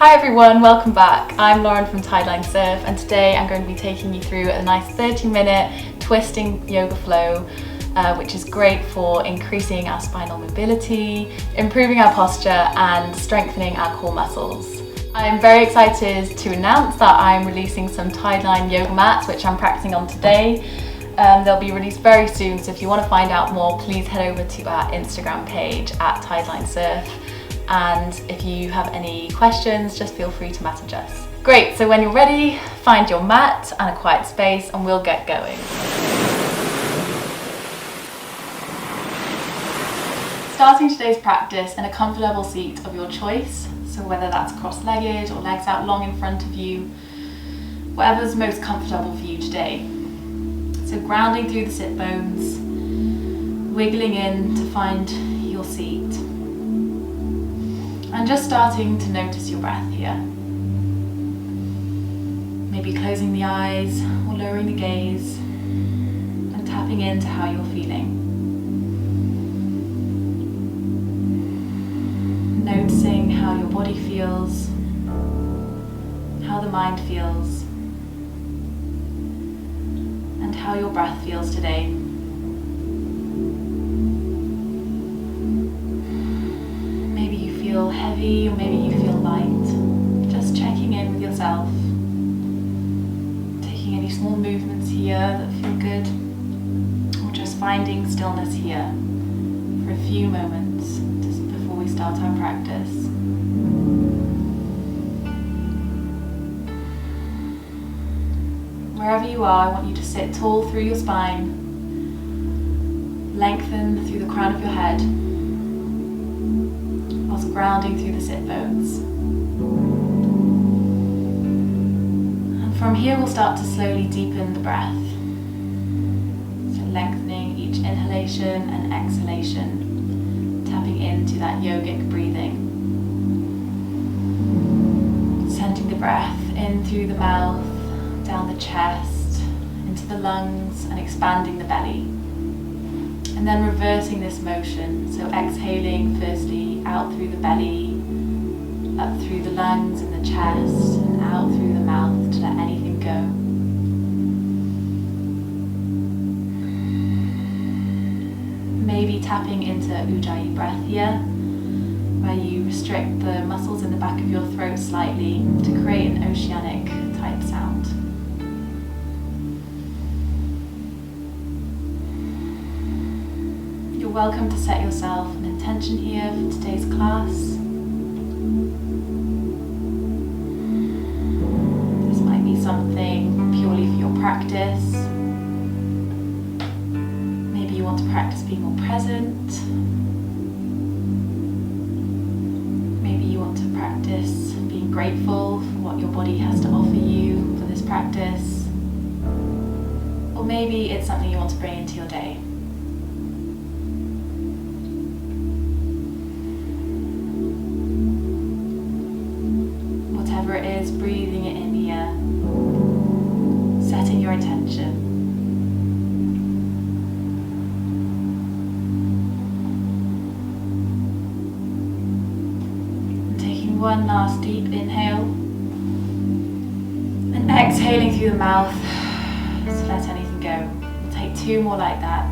Hi everyone, welcome back. I'm Lauren from Tideline Surf, and today I'm going to be taking you through a nice 30-minute twisting yoga flow, which is great for increasing our spinal mobility, improving our posture and strengthening our core muscles. I'm very excited to announce that I'm releasing some Tideline yoga mats, which I'm practicing on today. They'll be released very soon, so if you want to find out more, please head over to our Instagram page at Tideline Surf. And if you have any questions, just feel free to message us. Great, so when you're ready, find your mat and a quiet space and we'll get going. Starting today's practice in a comfortable seat of your choice, so whether that's cross-legged or legs out long in front of you, whatever's most comfortable for you today. So grounding through the sit bones, wiggling in to find your seat. And just starting to notice your breath here. Maybe closing the eyes or lowering the gaze and tapping into how you're feeling. Noticing how your body feels, how the mind feels, and how your breath feels today. Feel heavy or maybe you feel light. Just checking in with yourself. Taking any small movements here that feel good, or just finding stillness here for a few moments just before we start our practice. Wherever you are, I want you to sit tall through your spine, lengthen through the crown of your head, grounding through the sit bones. And from here we'll start to slowly deepen the breath. So lengthening each inhalation and exhalation, tapping into that yogic breathing. Sending the breath in through the mouth, down the chest, into the lungs, and expanding the belly. And then reversing this motion, so exhaling firstly out through the belly, up through the lungs and the chest, and out through the mouth to let anything go. Maybe tapping into Ujjayi breath here, where you restrict the muscles in the back of your throat slightly to create an oceanic type sound. Welcome to set yourself an intention here for today's class. This might be something purely for your practice. Maybe you want to practice being more present. Maybe you want to practice being grateful for what your body has to offer you for this practice. Or maybe it's something you want to bring into your day. Whatever it is, breathing it in here, setting your intention. And taking one last deep inhale, and exhaling through the mouth to let anything go. We'll take two more like that.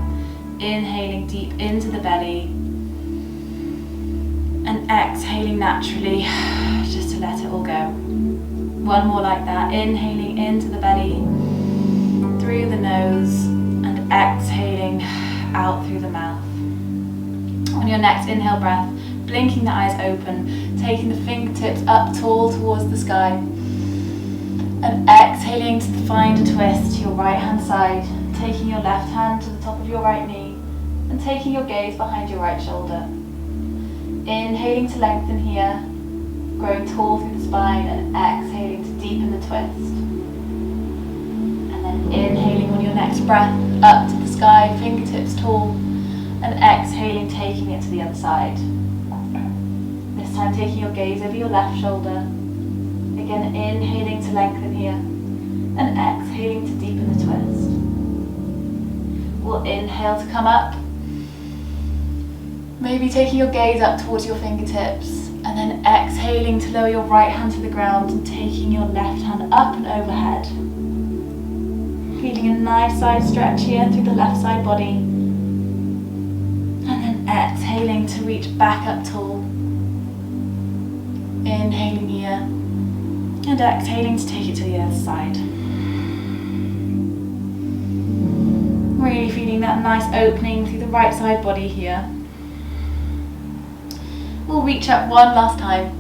Inhaling deep into the belly, and exhaling naturally, just to let it all go. One more like that, inhaling into the belly, through the nose, and exhaling out through the mouth. On your next inhale breath, blinking the eyes open, taking the fingertips up tall towards the sky, and exhaling to find a twist to your right hand side, taking your left hand to the top of your right knee, and taking your gaze behind your right shoulder. Inhaling to lengthen here, growing tall through the spine, and exhaling to deepen the twist. And then inhaling on your next breath, up to the sky, fingertips tall, and exhaling, taking it to the other side. This time taking your gaze over your left shoulder. Again, inhaling to lengthen here, and exhaling to deepen the twist. We'll inhale to come up. Maybe taking your gaze up towards your fingertips, And then exhaling to lower your right hand to the ground and taking your left hand up and overhead. Feeling a nice side stretch here through the left side body. And then exhaling to reach back up tall. Inhaling here. And exhaling to take it to the other side. Really feeling that nice opening through the right side body here. We'll reach up one last time.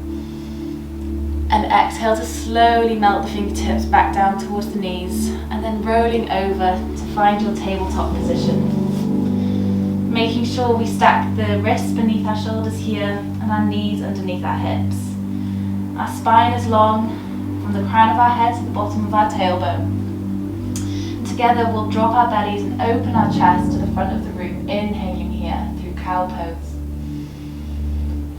And exhale to slowly melt the fingertips back down towards the knees. And then rolling over to find your tabletop position. Making sure we stack the wrists beneath our shoulders here and our knees underneath our hips. Our spine is long from the crown of our head to the bottom of our tailbone. Together we'll drop our bellies and open our chest to the front of the room, inhaling here through cow pose.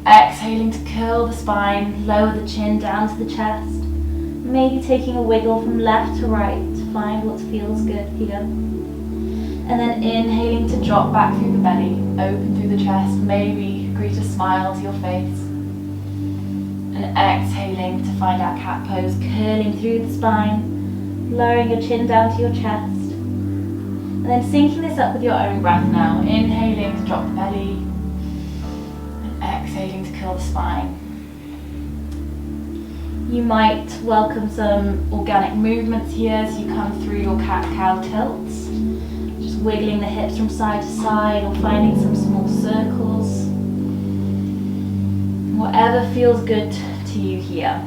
Exhaling to curl the spine, lower the chin down to the chest. Maybe taking a wiggle from left to right to find what feels good here. And then inhaling to drop back through the belly, open through the chest, maybe greet a smile to your face. And exhaling to find our cat pose, curling through the spine, lowering your chin down to your chest. And then syncing this up with your own breath now. Inhaling to drop the belly. And exhaling to curl the spine. You might welcome some organic movements here as you come through your cat-cow tilts. Just wiggling the hips from side to side or finding some small circles. Whatever feels good to you here.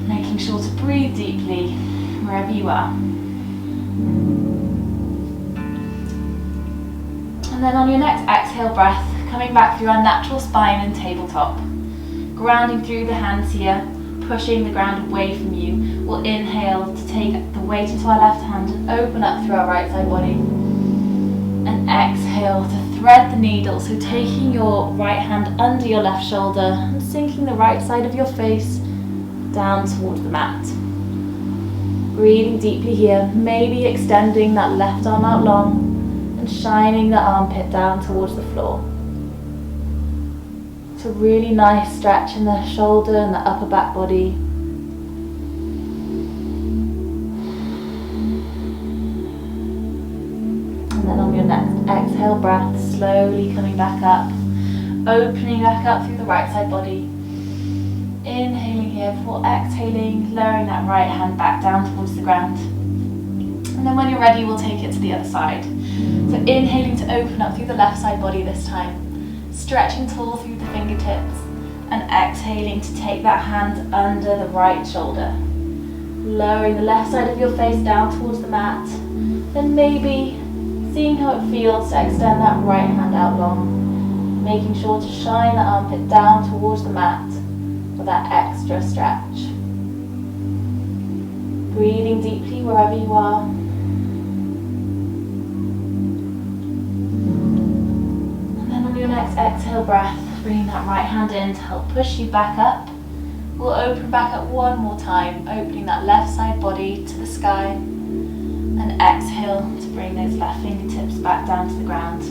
Making sure to breathe deeply wherever you are. And then on your next exhale breath, coming back through our natural spine and tabletop. Grounding through the hands here, pushing the ground away from you. We'll inhale to take the weight into our left hand and open up through our right side body. And exhale to thread the needle, so taking your right hand under your left shoulder and sinking the right side of your face down towards the mat. Breathing deeply here, maybe extending that left arm out long and shining the armpit down towards the floor. It's a really nice stretch in the shoulder and the upper back body. And then on your next exhale breath, slowly coming back up, opening back up through the right side body. Inhaling here before exhaling, lowering that right hand back down towards the ground. And then when you're ready, we'll take it to the other side. So inhaling to open up through the left side body this time. Stretching tall through the fingertips. And exhaling to take that hand under the right shoulder. Lowering the left side of your face down towards the mat. Then maybe seeing how it feels to extend that right hand out long. Making sure to shine the armpit down towards the mat. For that extra stretch. Breathing deeply wherever you are. And then on your next exhale breath, bringing that right hand in to help push you back up. We'll open back up one more time, opening that left side body to the sky. And exhale to bring those left fingertips back down to the ground.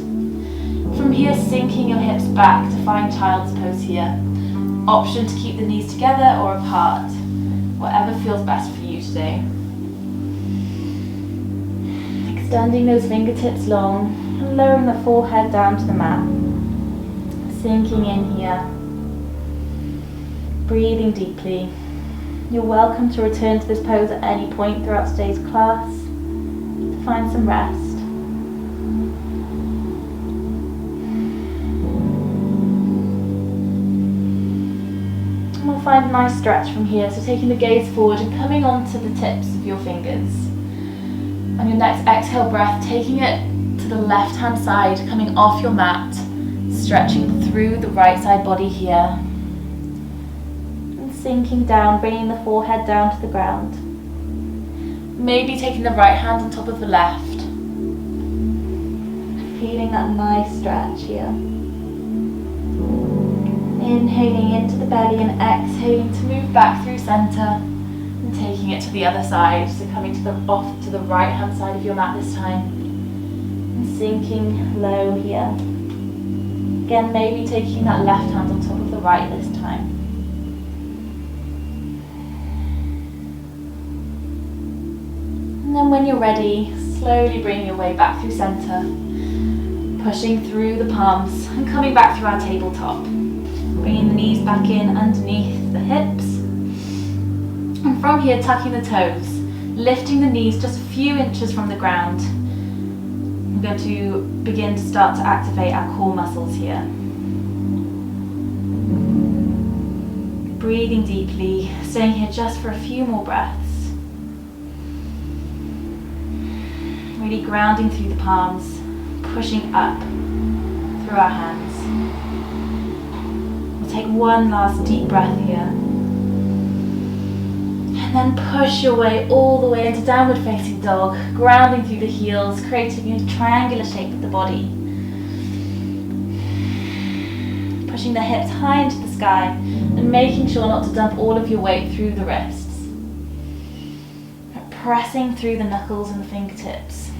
From here, sinking your hips back to find child's pose here. Option to keep the knees together or apart, whatever feels best for you today. Extending those fingertips long and lowering the forehead down to the mat. Sinking in here. Breathing deeply. You're welcome to return to this pose at any point throughout today's class to find some rest. We'll find a nice stretch from here, so taking the gaze forward and coming onto the tips of your fingers. On your next exhale breath, taking it to the left hand side, coming off your mat, stretching through the right side body here. And sinking down, bringing the forehead down to the ground. Maybe taking the right hand on top of the left. Feeling that nice stretch here. Inhaling into the belly and exhaling to move back through center and taking it to the other side. So coming to the off to the right hand side of your mat this time and sinking low here. Again, maybe taking that left hand on top of the right this time. And then when you're ready, slowly bring your way back through center, pushing through the palms and coming back through our tabletop. Bringing the knees back in underneath the hips. And from here, tucking the toes, lifting the knees just a few inches from the ground. I'm going to begin to start to activate our core muscles here. Breathing deeply, staying here just for a few more breaths. Really grounding through the palms, pushing up through our hands. We'll take one last deep breath here. And then push your way all the way into downward facing dog, grounding through the heels, creating a triangular shape with the body. Pushing the hips high into the sky and making sure not to dump all of your weight through the wrists. Pressing through the knuckles and the fingertips.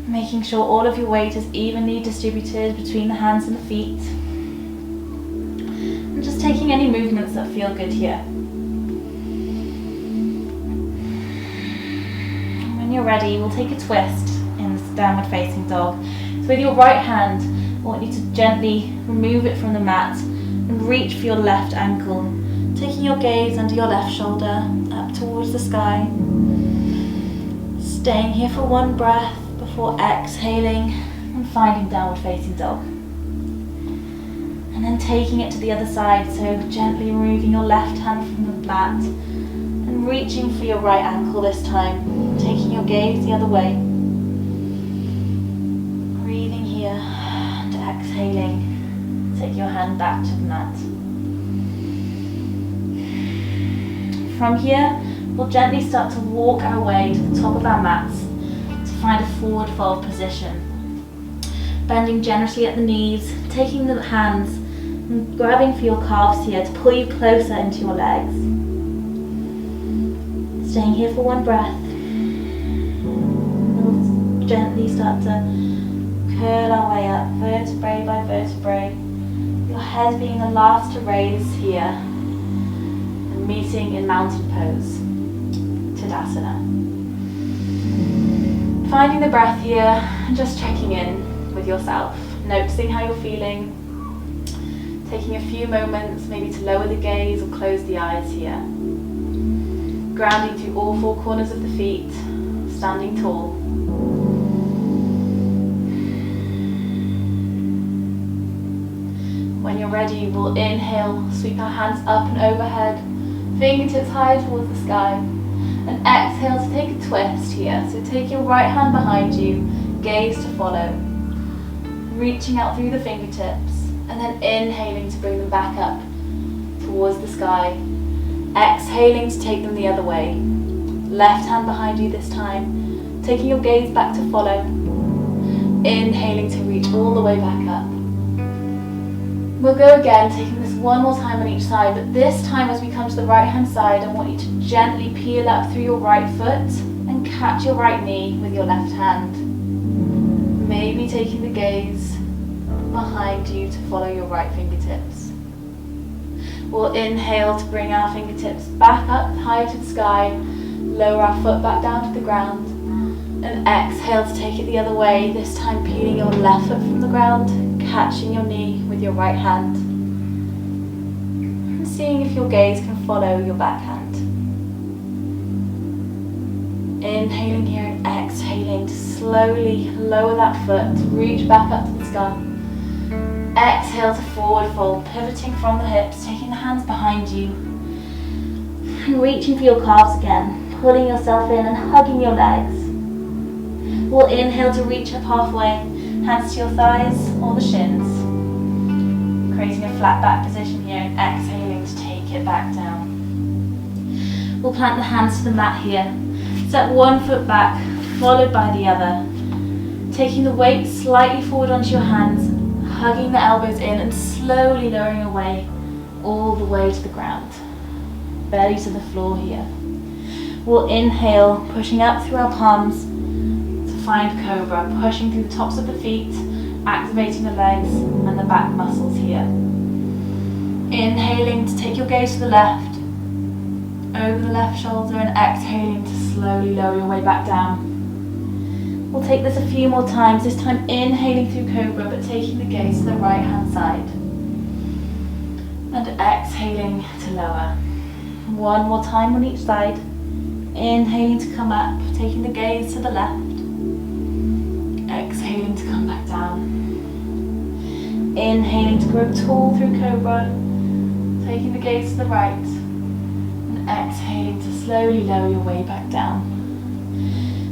Making sure all of your weight is evenly distributed between the hands and the feet. And just taking any movements that feel good here. And when you're ready, we'll take a twist in this downward facing dog. So with your right hand, I want you to gently remove it from the mat and reach for your left ankle, taking your gaze under your left shoulder up towards the sky. Staying here for one breath before exhaling and finding downward facing dog. And then taking it to the other side, so gently removing your left hand from the mat and reaching for your right ankle this time, taking your gaze the other way. Breathing here and exhaling. Take your hand back to the mat. From here, we'll gently start to walk our way to the top of our mats to find a forward fold position. Bending generously at the knees, taking the hands and grabbing for your calves here to pull you closer into your legs. Staying here for one breath. We'll gently start to curl our way up, vertebrae by vertebrae. Your head being the last to raise here. And meeting in mountain pose, Tadasana. Finding the breath here and just checking in with yourself. Noticing how you're feeling. Taking a few moments maybe to lower the gaze or close the eyes here. Grounding through all four corners of the feet, standing tall. When you're ready, we'll inhale, sweep our hands up and overhead, fingertips high towards the sky. And exhale to take a twist here. So take your right hand behind you, gaze to follow. Reaching out through the fingertips. And then inhaling to bring them back up towards the sky. Exhaling to take them the other way. Left hand behind you this time. Taking your gaze back to follow. Inhaling to reach all the way back up. We'll go again, taking this one more time on each side, but this time as we come to the right hand side, I want you to gently peel up through your right foot and catch your right knee with your left hand. Maybe taking the gaze behind you to follow your right fingertips. We'll inhale to bring our fingertips back up high to the sky, lower our foot back down to the ground, and exhale to take it the other way, this time peeling your left foot from the ground, catching your knee with your right hand, and seeing if your gaze can follow your back hand. Inhaling here and exhaling to slowly lower that foot, reach back up to the sky. Exhale to forward fold, pivoting from the hips, taking the hands behind you, and reaching for your calves again, pulling yourself in and hugging your legs. We'll inhale to reach up halfway, hands to your thighs or the shins, creating a flat back position here and exhaling to take it back down. We'll plant the hands to the mat here, step one foot back, followed by the other, taking the weight slightly forward onto your hands, hugging the elbows in and slowly lowering away all the way to the ground, belly to the floor here. We'll inhale, pushing up through our palms to find Cobra, pushing through the tops of the feet, activating the legs and the back muscles here. Inhaling to take your gaze to the left, over the left shoulder, and exhaling to slowly lower your way back down. We'll take this a few more times, this time inhaling through Cobra, but taking the gaze to the right hand side. And exhaling to lower. One more time on each side. Inhaling to come up, taking the gaze to the left. Exhaling to come back down. Inhaling to grow tall through Cobra, taking the gaze to the right. And exhaling to slowly lower your way back down.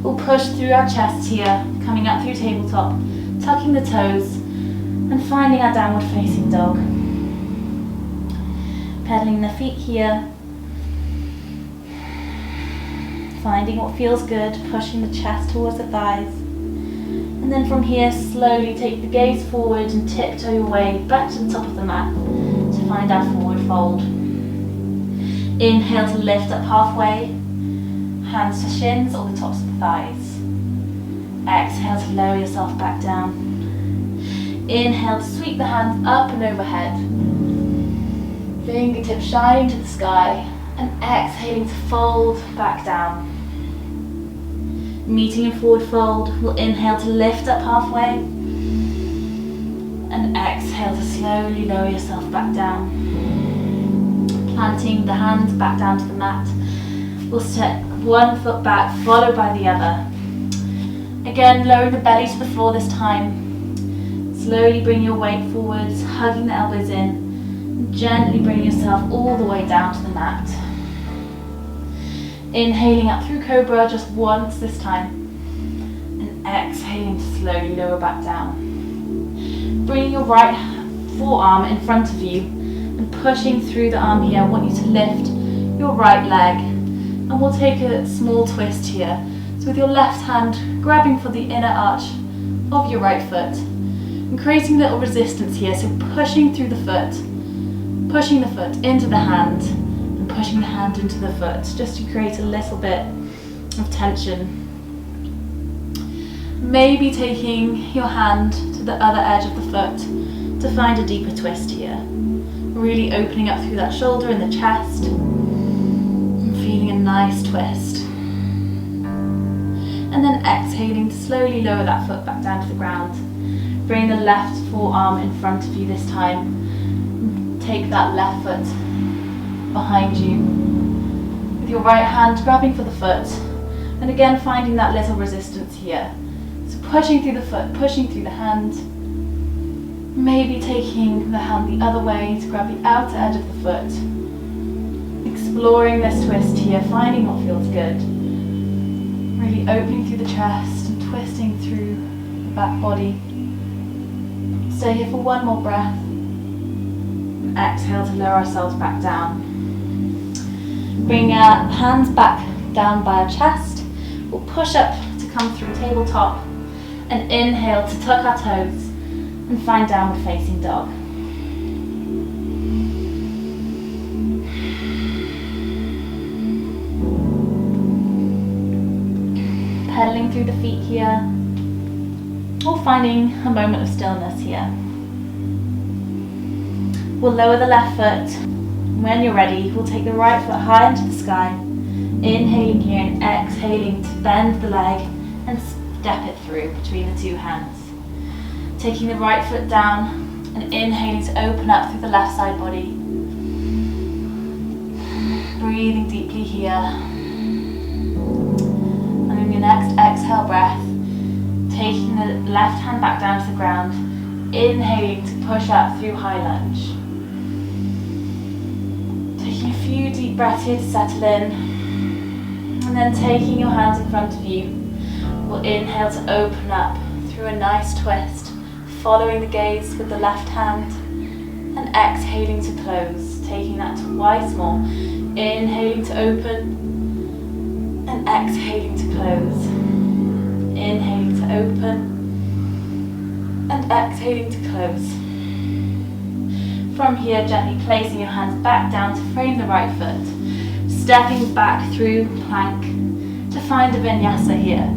We'll push through our chest here, coming up through tabletop, tucking the toes, and finding our downward facing dog. Pedaling the feet here, finding what feels good, pushing the chest towards the thighs. And then from here, slowly take the gaze forward and tiptoe your way back to the top of the mat to find our forward fold. Inhale to lift up halfway, hands to shins or the tops of the thighs. Exhale to lower yourself back down. Inhale to sweep the hands up and overhead. Fingertips shining to the sky, and exhaling to fold back down. Meeting in forward fold, we'll inhale to lift up halfway, and exhale to slowly lower yourself back down. Planting the hands back down to the mat, we'll step one foot back, followed by the other. Again, lowering the belly to the floor this time. Slowly bring your weight forwards, hugging the elbows in. Gently bring yourself all the way down to the mat. Inhaling up through Cobra just once this time. And exhaling to slowly lower back down. Bring your right forearm in front of you and pushing through the arm here. I want you to lift your right leg. And we'll take a small twist here. So with your left hand grabbing for the inner arch of your right foot. And creating a little resistance here. So pushing through the foot. Pushing the foot into the hand and pushing the hand into the foot, just to create a little bit of tension. Maybe taking your hand to the other edge of the foot to find a deeper twist here. Really opening up through that shoulder and the chest and feeling a nice twist. And then exhaling to slowly lower that foot back down to the ground. Bring the left forearm in front of you this time. Take that left foot behind you. With your right hand grabbing for the foot. And again finding that little resistance here. So pushing through the foot, pushing through the hand. Maybe taking the hand the other way to grab the outer edge of the foot. Exploring this twist here, finding what feels good. Really opening through the chest and twisting through the back body. Stay here for one more breath. Exhale to lower ourselves back down. Bring our hands back down by our chest. We'll push up to come through tabletop and inhale to tuck our toes and find downward facing dog. Pedaling through the feet here, or finding a moment of stillness here. We'll lower the left foot. When you're ready, we'll take the right foot high into the sky. Inhaling here and exhaling to bend the leg and step it through between the two hands. Taking the right foot down and inhaling to open up through the left side body. Breathing deeply here. And on your next exhale breath, taking the left hand back down to the ground. Inhaling to push up through high lunge. Taking a few deep breaths here to settle in, and then taking your hands in front of you, we'll inhale to open up through a nice twist, following the gaze with the left hand, and exhaling to close, taking that twice more, inhaling to open, and exhaling to close, inhaling to open, and exhaling to close. From here, gently placing your hands back down to frame the right foot, stepping back through plank to find a Vinyasa here.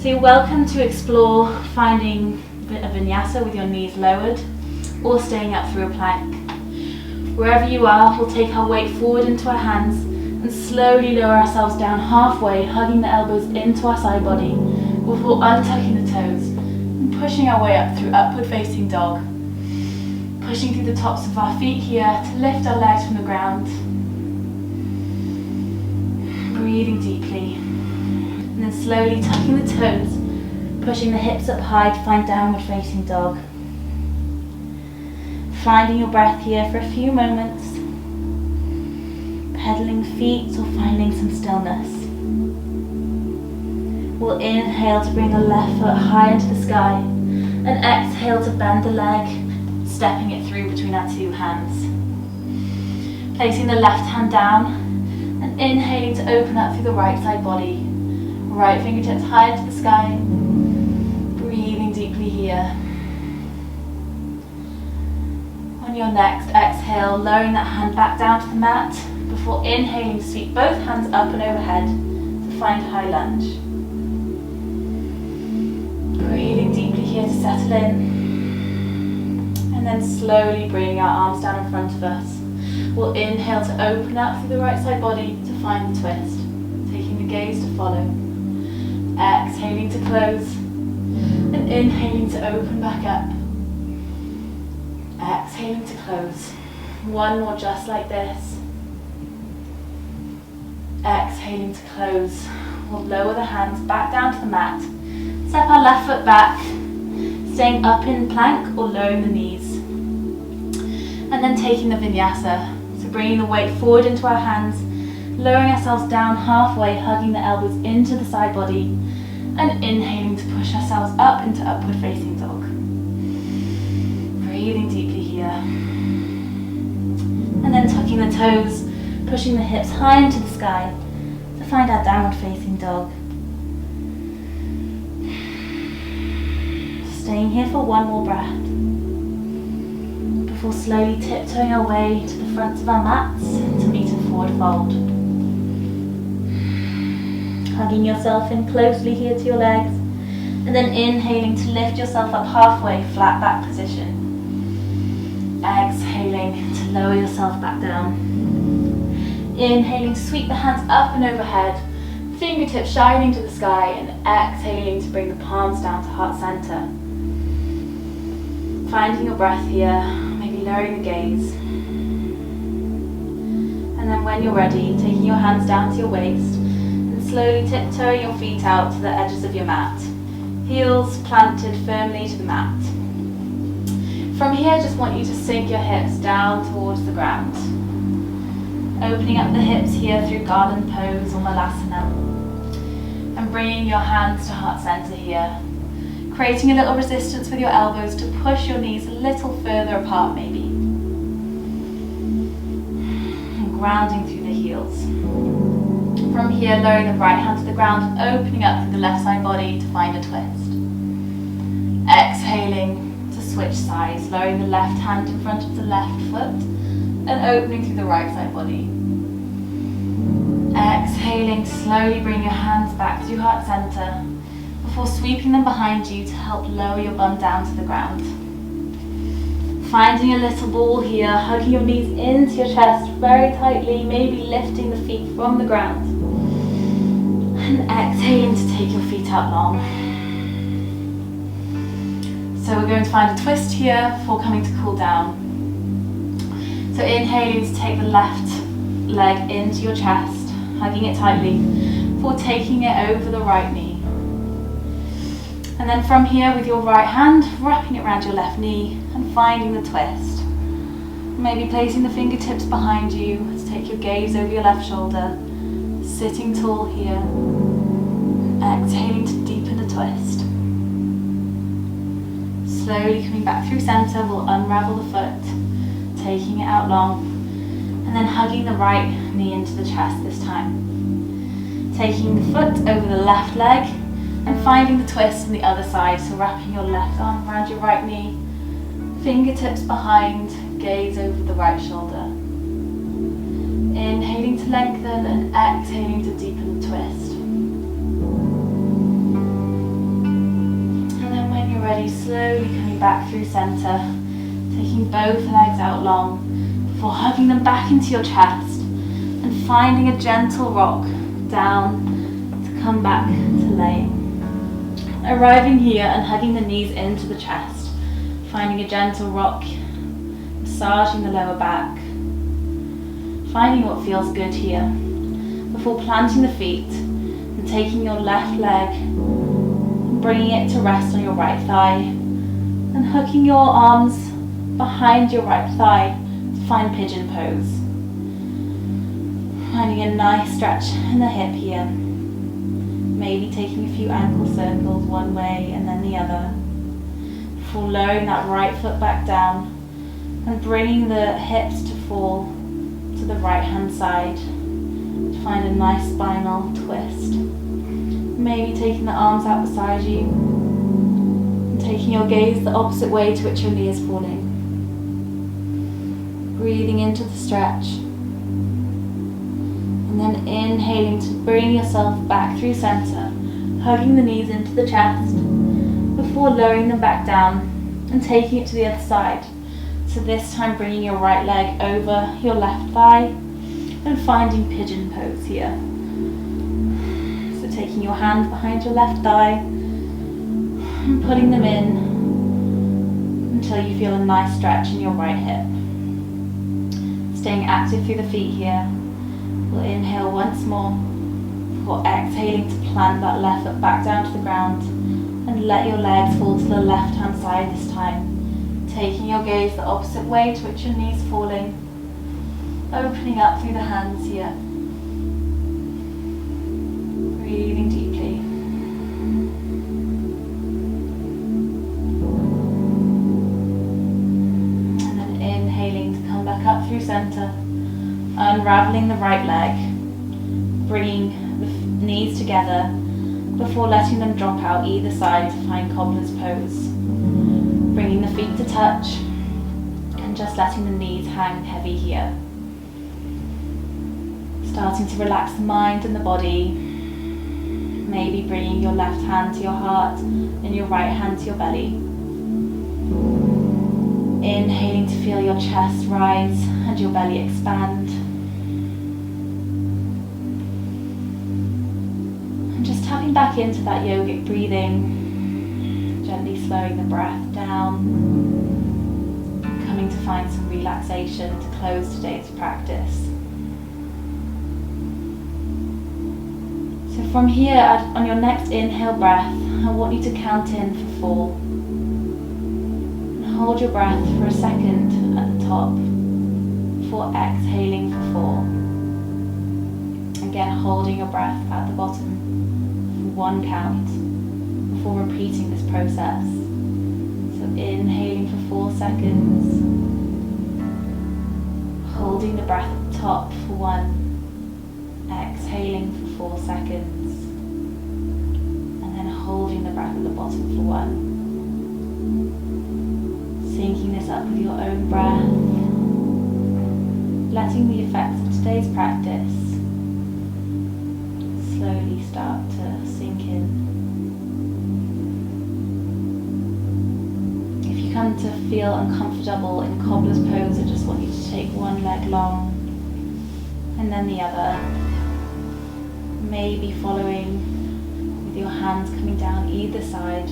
So you're welcome to explore finding a vinyasa with your knees lowered or staying up through a plank. Wherever you are, we'll take our weight forward into our hands and slowly lower ourselves down halfway, hugging the elbows into our side body before untucking the toes and pushing our way up through upward facing dog. Pushing through the tops of our feet here to lift our legs from the ground. Breathing deeply. And then slowly tucking the toes, pushing the hips up high to find downward facing dog. Finding your breath here for a few moments. Pedaling feet or finding some stillness. We'll inhale to bring the left foot high into the sky and exhale to bend the leg, stepping it through between our two hands. Placing the left hand down and inhaling to open up through the right side body. Right fingertips high into the sky. Breathing deeply here. On your next exhale, lowering that hand back down to the mat before inhaling to sweep both hands up and overhead to find high lunge. Breathing deeply here to settle in. And then slowly bring our arms down in front of us. We'll inhale to open up through the right side body to find the twist, taking the gaze to follow. Exhaling to close and inhaling to open back up. Exhaling to close. One more just like this. Exhaling to close. We'll lower the hands back down to the mat. Step our left foot back, staying up in plank or lowering the knees. And then taking the vinyasa. So bringing the weight forward into our hands, lowering ourselves down halfway, hugging the elbows into the side body, and inhaling to push ourselves up into upward facing dog. Breathing deeply here. And then tucking the toes, pushing the hips high into the sky to find our downward facing dog. Staying here for one more breath before slowly tiptoeing our way to the fronts of our mats to meet a forward fold. Hugging yourself in closely here to your legs and then inhaling to lift yourself up halfway, flat back position. Exhaling to lower yourself back down. Inhaling to sweep the hands up and overhead, fingertips shining to the sky, and exhaling to bring the palms down to heart center. Finding your breath here, maybe lowering the gaze. And then when you're ready, taking your hands down to your waist and slowly tiptoeing your feet out to the edges of your mat. Heels planted firmly to the mat. From here, just want you to sink your hips down towards the ground. Opening up the hips here through garland pose or malasana. And bringing your hands to heart center here. Creating a little resistance with your elbows to push your knees a little further apart maybe. And grounding through the heels. From here, lowering the right hand to the ground and opening up through the left side body to find a twist. Exhaling to switch sides, lowering the left hand in front of the left foot and opening through the right side body. Exhaling to slowly bring your hands back to heart center before sweeping them behind you to help lower your bum down to the ground. Finding a little ball here, hugging your knees into your chest very tightly, maybe lifting the feet from the ground. And exhaling to take your feet out long. So we're going to find a twist here before coming to cool down. So inhaling to take the left leg into your chest, hugging it tightly, before taking it over the right knee. And then from here with your right hand, wrapping it around your left knee and finding the twist. Maybe placing the fingertips behind you to take your gaze over your left shoulder, sitting tall here, exhaling to deepen the twist. Slowly coming back through center, we'll unravel the foot, taking it out long, and then hugging the right knee into the chest this time. Taking the foot over the left leg and finding the twist on the other side, so wrapping your left arm around your right knee, fingertips behind, gaze over the right shoulder. Inhaling to lengthen and exhaling to deepen the twist. And then when you're ready, slowly coming back through center, taking both legs out long before hugging them back into your chest and finding a gentle rock down to come back to laying. Arriving here and hugging the knees into the chest, finding a gentle rock, massaging the lower back, finding what feels good here before planting the feet and taking your left leg, bringing it to rest on your right thigh and hooking your arms behind your right thigh to find pigeon pose. Finding a nice stretch in the hip here. Maybe taking a few ankle circles one way and then the other. Before lowering that right foot back down and bringing the hips to fall to the right hand side to find a nice spinal twist. Maybe taking the arms out beside you and taking your gaze the opposite way to which your knee is falling. Breathing into the stretch. And then inhaling to bring yourself back through center, hugging the knees into the chest before lowering them back down and taking it to the other side. So this time bringing your right leg over your left thigh and finding pigeon pose here. So taking your hands behind your left thigh and pulling them in until you feel a nice stretch in your right hip. Staying active through the feet here. We'll inhale once more before exhaling to plant that left foot back down to the ground and let your legs fall to the left hand side this time. Taking your gaze the opposite way to which your knees falling. Opening up through the hands here. Breathing deeply. And then inhaling to come back up through center. Unraveling the right leg, bringing the knees together before letting them drop out either side to find cobbler's pose. Bringing the feet to touch and just letting the knees hang heavy here. Starting to relax the mind and the body. Maybe bringing your left hand to your heart and your right hand to your belly. Inhaling to feel your chest rise and your belly expand. Just tapping back into that yogic breathing, gently slowing the breath down, and coming to find some relaxation to close today's practice. So from here, on your next inhale breath, I want you to count in for 4. And hold your breath for a second at the top before exhaling for 4. Again, holding your breath at the bottom. 1 count before repeating this process. So inhaling for 4 seconds, holding the breath at the top for 1, exhaling for 4 seconds, and then holding the breath at the bottom for 1. Syncing this up with your own breath, letting the effects of today's practice slowly start to sink in. If you come to feel uncomfortable in cobbler's pose, I just want you to take one leg long and then the other. Maybe following with your hands coming down either side,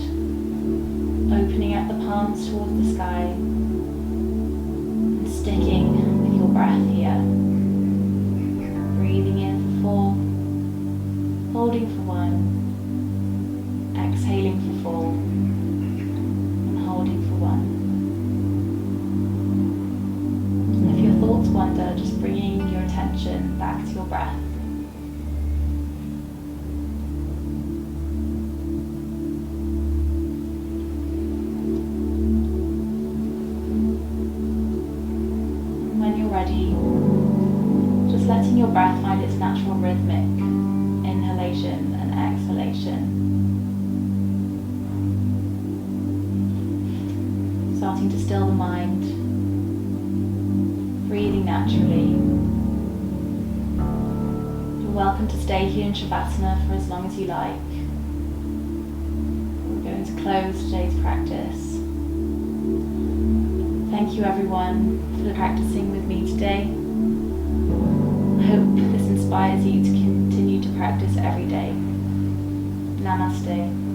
opening up the palms towards the sky and sticking with your breath here. Breathing in for 4. Holding for 1, exhaling for 4, and holding for 1. And if your thoughts wander, just bringing your attention back to your breath. And when you're ready, just letting your breath find its natural rhythmic inhalation and exhalation. Starting to still the mind, breathing naturally. You're welcome to stay here in Shavasana for as long as you like. going to close today's practice. Thank you everyone for practicing with me today. I hope this inspires you to continue to practice every day. Namaste.